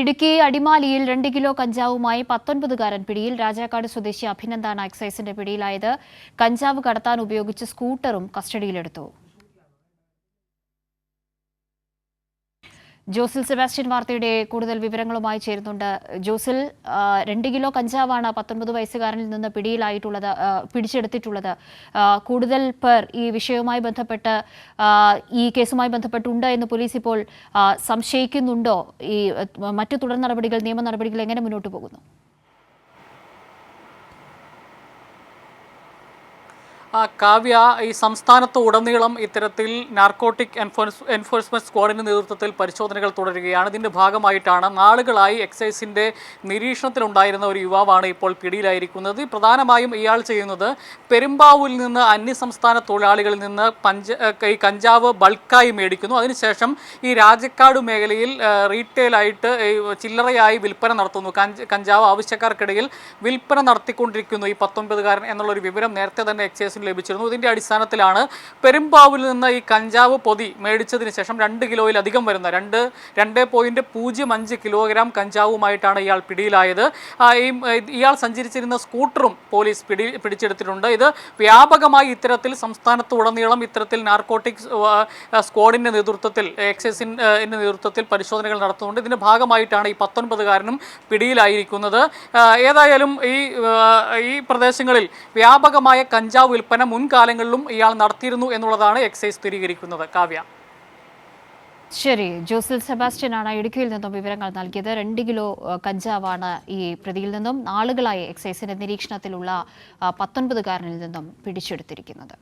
ഇടുക്കി അടിമാലിയിൽ 2 കിലോ കഞ്ചാവുമായി 19കാരൻ പിടിയിൽ. രാജാക്കാട് സ്വദേശി അഭിനന്ദാണ് എക്സൈസിന്റെ പിടിയിലായത്. കഞ്ചാവ് കടത്താൻ ഉപയോഗിച്ച സ്കൂട്ടറും കസ്റ്റഡിയിലെടുത്തു. ജോസിൽ സെബാസ്റ്റ്യൻ വാർത്തയുടെ കൂടുതൽ വിവരങ്ങളുമായി ചേരുന്നുണ്ട്. ജോസിൽ, 2 കിലോ കഞ്ചാവാണ് 19 വയസ്സുകാരനിൽ നിന്ന് പിടിച്ചെടുത്തിട്ടുള്ളത്. കൂടുതൽ പേർ ഈ വിഷയവുമായി ബന്ധപ്പെട്ട് ഈ കേസുമായി ബന്ധപ്പെട്ടുണ്ട് എന്ന് പോലീസ് ഇപ്പോൾ സംശയിക്കുന്നുണ്ടോ? ഈ മറ്റു തുടർ നടപടികൾ, നിയമ നടപടികൾ എങ്ങനെ മുന്നോട്ട് പോകുന്നു? കാവ്യ, ഈ സംസ്ഥാനത്ത് ഉടനീളം ഇത്തരത്തിൽ നാർക്കോട്ടിക് എൻഫോഴ്സ്മെന്റ് സ്ക്വാഡിന്റെ നേതൃത്വത്തിൽ പരിശോധനകൾ തുടരുകയാണ്. ഇതിന്റെ ഭാഗമായിട്ടാണ് നാളുകളായി എക്സൈസിന്റെ നിരീക്ഷണത്തിലുണ്ടായിരുന്ന ഒരു യുവാവാണ് ഇപ്പോൾ പിടിയിലായിരിക്കുന്നത്. പ്രധാനമായും ഇയാൾ ചെയ്യുന്നത് പെരുമ്പാവൂരിൽ നിന്ന് അന്യസംസ്ഥാന തൊഴിലാളികളിൽ നിന്ന് ഈ കഞ്ചാവ് ബൾക്കായി മേടിക്കുന്നു. അതിനുശേഷം ഈ രാജക്കാട് മേഖലയിൽ റീറ്റെയിലായിട്ട് ചില്ലറയായി വിൽപ്പന നടത്തുന്നു. കഞ്ചാവ് ആവശ്യക്കാർക്കിടയിൽ വിൽപ്പന നടത്തിക്കൊണ്ടിരിക്കുന്നു ഈ 19കാരൻ എന്നുള്ളൊരു വിവരം നേരത്തെ തന്നെ എക്സൈസ് ലഭിച്ചിരുന്നു. ഇതിന്റെ അടിസ്ഥാനത്തിലാണ് പെരുമ്പാവൂരിൽ നിന്ന് ഈ കഞ്ചാവ് പൊതി മേടിച്ചതിന് ശേഷം 2 കിലോയിലധികം വരുന്ന 2.05 കിലോഗ്രാം കഞ്ചാവുമായിട്ടാണ് ഇയാൾ പിടിയിലായത്. ഇയാൾ സഞ്ചരിച്ചിരുന്ന സ്കൂട്ടറും പോലീസ് പിടിച്ചെടുത്തിട്ടുണ്ട്. ഇത് വ്യാപകമായി ഇത്തരത്തിൽ സംസ്ഥാനത്തുടനീളം ഇത്തരത്തിൽ നാർക്കോട്ടിക്സ് സ്ക്വാഡിന്റെ നേതൃത്വത്തിൽ, എക്സൈസിന്റെ നേതൃത്വത്തിൽ പരിശോധനകൾ നടത്തുന്നുണ്ട്. ഇതിന്റെ ഭാഗമായിട്ടാണ് ഈ 19കാരനും പിടിയിലായിരിക്കുന്നത്. ഏതായാലും ഈ പ്രദേശങ്ങളിൽ വ്യാപകമായ കഞ്ചാവ് വിൽപ്പന മുൻകാലങ്ങളിലും ഇയാൾ നടത്തിയിരുന്നു എന്നുള്ളതാണ് എക്സൈസ് സ്ഥിരീകരിക്കുന്നത്. കാവ്യ, ശരി. ജോസിൽ സെബാസ്റ്റ്യൻ ആണ് ഇടുക്കിയിൽ നിന്നും വിവരങ്ങൾ നൽകിയത്. 2 കിലോ കഞ്ചാവാണ് ഈ പ്രതിയിൽ നിന്നും നാളുകളായി എക്സൈസിന്റെ നിരീക്ഷണത്തിലുള്ള 19കാരനിൽ നിന്നും പിടിച്ചെടുത്തിരിക്കുന്നത്.